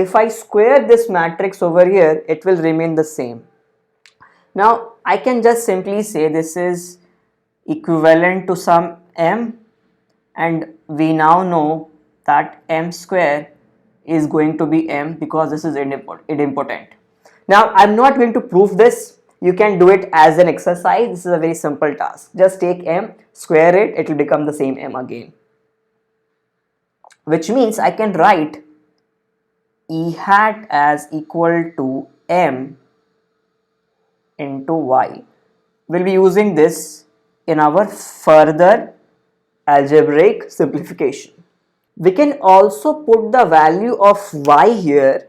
if I square this matrix over here, it will remain the same. Now I can just simply say this is equivalent to some m, and we now know that m square is going to be m because this is idempotent. Now I'm not going to prove this. You can do it as an exercise. This is a very simple task. Just take m, square it, it will become the same m again. Which means I can write E hat as equal to m into y. We'll be using this in our further algebraic simplification. We can also put the value of y here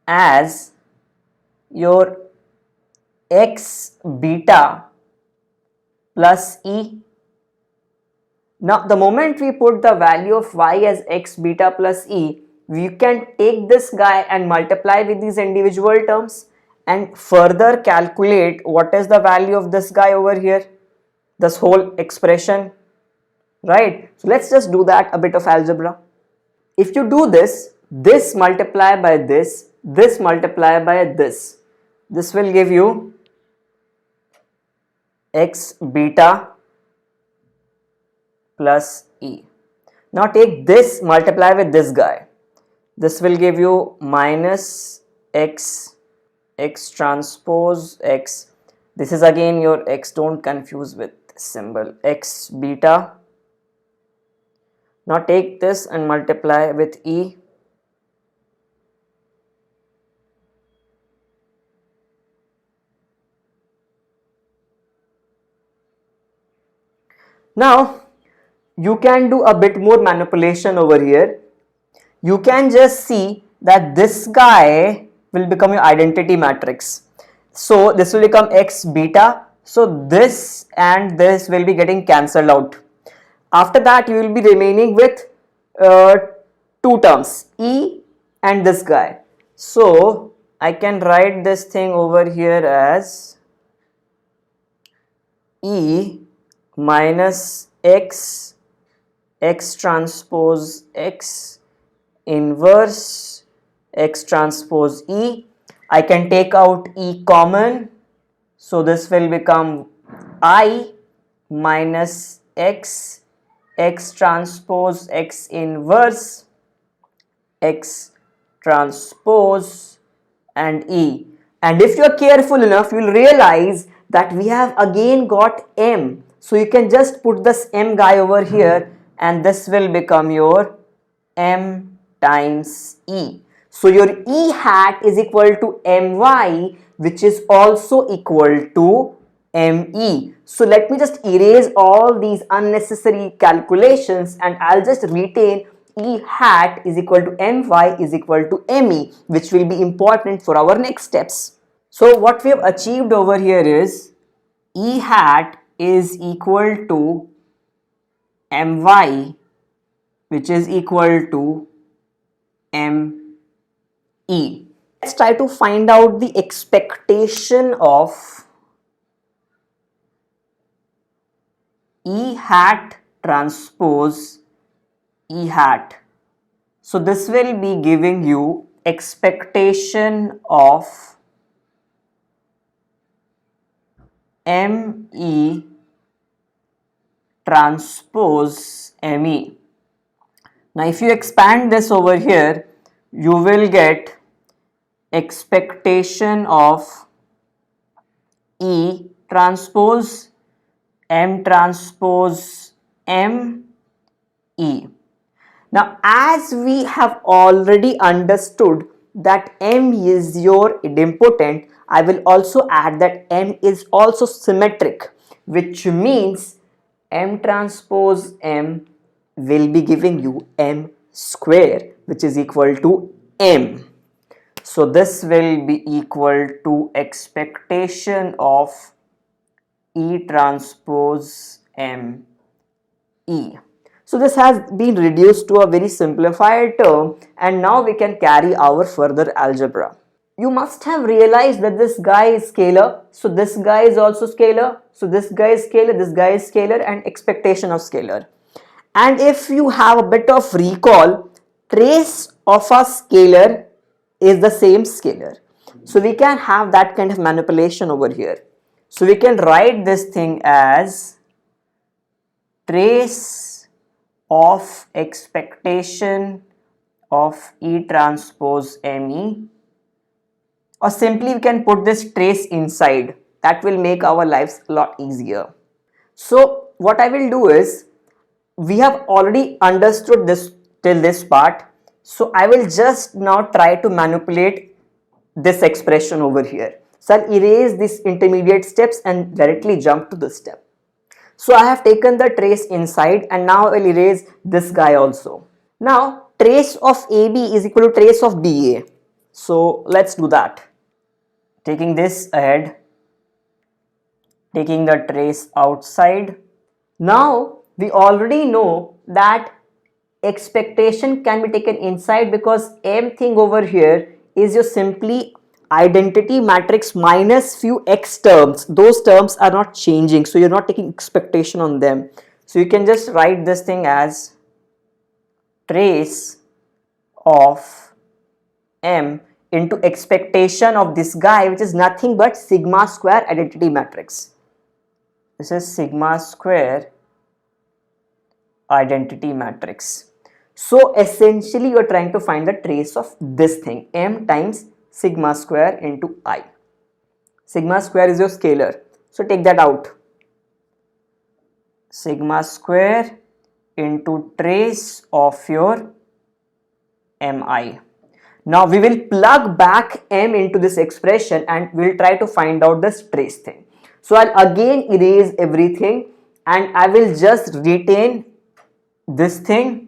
as your x beta plus e. Now the moment we put the value of y as x beta plus e, we can take this guy and multiply with these individual terms and further calculate what is the value of this guy over here, this whole expression, right? So let's just do that, a bit of algebra. If you do this, this multiply by this multiply by this will give you x beta plus e. Now take this multiply with this guy. This will give you minus x transpose x. This is again your x, don't confuse with symbol, x beta. Now take this and multiply with e. Now you can do a bit more manipulation over here. You can just see that this guy will become your identity matrix. So this will become x beta. So this and this will be getting cancelled out. After that you will be remaining with two terms, e and this guy. So I can write this thing over here as e minus x transpose x inverse x transpose e. I can take out e common, so this will become I minus x transpose x inverse x transpose and e. And if you are careful enough, you will realize that we have again got m. So you can just put this m guy over here and this will become your m times e. So your e hat is equal to my, which is also equal to me. So let me just erase all these unnecessary calculations and I'll just retain e hat is equal to my is equal to me, which will be important for our next steps. So what we have achieved over here is e hat is equal to my, which is equal to me. Let's try to find out the expectation of e hat transpose e hat. So this will be giving you expectation of me transpose me. Now if you expand this over here, you will get expectation of E transpose M transpose M E. Now as we have already understood that M is your idempotent, I will also add that M is also symmetric, which means M transpose M will be giving you M square, which is equal to M. So this will be equal to expectation of E transpose M E. So this has been reduced to a very simplified term, and now we can carry our further algebra. You must have realized that this guy is scalar, so this guy is also scalar, so this guy is scalar, this guy is scalar, and expectation of scalar. And if you have a bit of recall, trace of a scalar is the same scalar. So we can have that kind of manipulation over here. So we can write this thing as trace of expectation of E transpose ME, or simply we can put this trace inside. That will make our lives a lot easier. So what I will do is, we have already understood this till this part, so I will just now try to manipulate this expression over here. So I'll erase these intermediate steps and directly jump to this step. So I have taken the trace inside, and now I will erase this guy also. Now trace of AB is equal to trace of BA. So let's do that. Taking this ahead, taking the trace outside. Now we already know that expectation can be taken inside, because M thing over here is your simply identity matrix minus few x terms. Those terms are not changing, so you're not taking expectation on them. So you can just write this thing as trace of M into expectation of this guy, which is nothing but sigma square identity matrix. This is sigma square identity matrix. So essentially you are trying to find the trace of this thing, M times sigma square into I. Sigma square is your scalar, so take that out. Sigma square into trace of your Mi. Now we will plug back M into this expression and we'll try to find out this trace thing. So I'll again erase everything and I will just retain this thing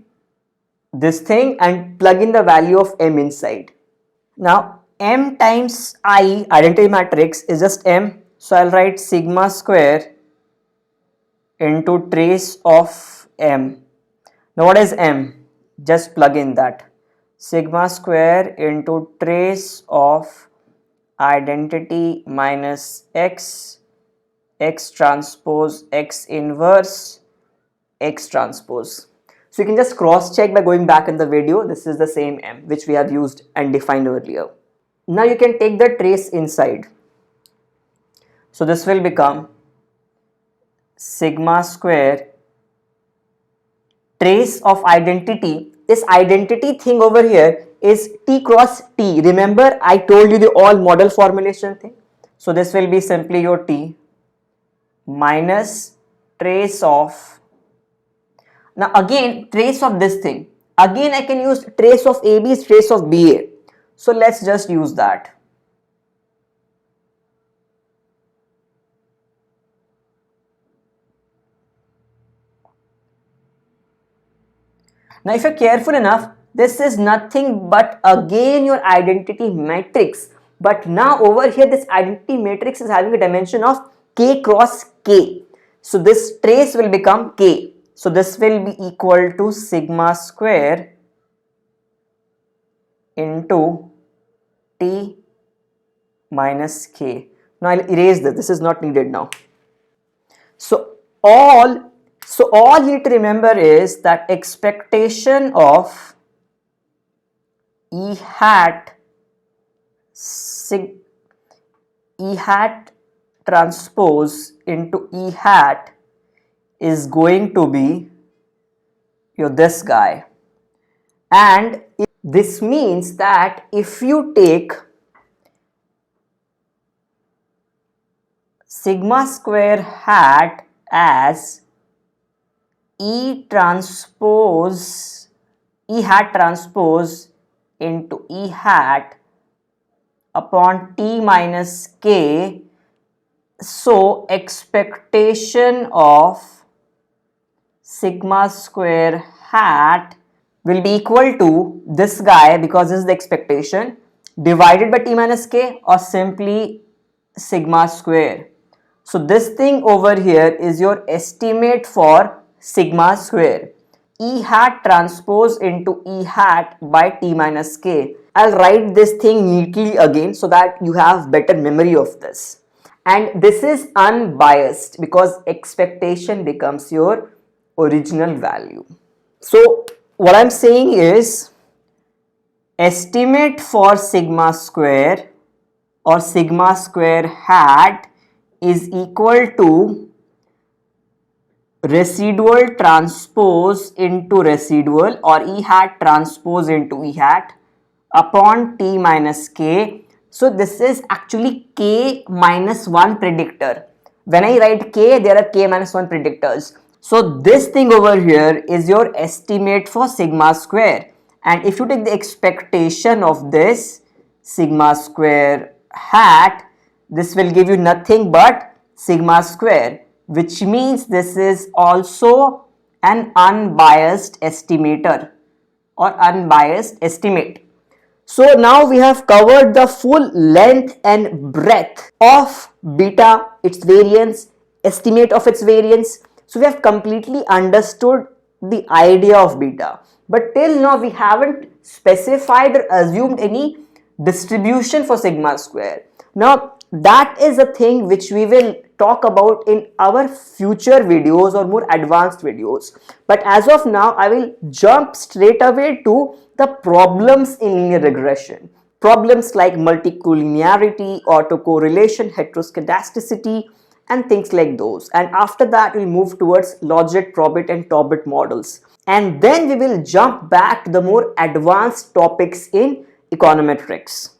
and plug in the value of M inside. Now M times I identity matrix is just M, so I'll write sigma square into trace of M. Now what is M? Just plug in that. Sigma square into trace of identity minus X, X transpose, X inverse, X transpose. So you can just cross check by going back in the video. This is the same M which we have used and defined earlier. Now you can take the trace inside. So this will become sigma square trace of identity. This identity thing over here is T cross T. Remember I told you the all model formulation thing. So this will be simply your T minus trace of, now again trace of this thing. Again I can use trace of AB is trace of BA. So let's just use that. Now if you're careful enough, this is nothing but again your identity matrix, but now over here this identity matrix is having a dimension of K cross K. So this trace will become K. So this will be equal to sigma square into T minus K. Now I'll erase this. This is not needed now. So all you need to remember is that expectation of E hat transpose into E hat is going to be your this guy, and this means that if you take sigma square hat as E hat transpose into E hat upon T minus K, so expectation of sigma square hat will be equal to this guy, because this is the expectation, divided by T minus K, or simply sigma square. So this thing over here is your estimate for sigma square. E hat transpose into E hat by T minus K. I'll write this thing neatly again so that you have better memory of this. And this is unbiased because expectation becomes your original value. So what I'm saying is estimate for sigma square or sigma square hat is equal to residual transpose into residual or E hat transpose into E hat upon T minus K. So this is actually K minus 1 predictor. When I write K, there are K minus 1 predictors. So this thing over here is your estimate for sigma square. And if you take the expectation of this sigma square hat, this will give you nothing but sigma square, which means this is also an unbiased estimator or unbiased estimate. So now we have covered the full length and breadth of beta, its variance, estimate of its variance. So we have completely understood the idea of beta. But till now we haven't specified or assumed any distribution for sigma square. Now that is a thing which we will talk about in our future videos or more advanced videos. But as of now, I will jump straight away to the problems in linear regression. Problems like multicollinearity, autocorrelation, heteroscedasticity, and things like those. And after that, we'll move towards Logit, Probit, and Tobit models. And then we will jump back to the more advanced topics in econometrics.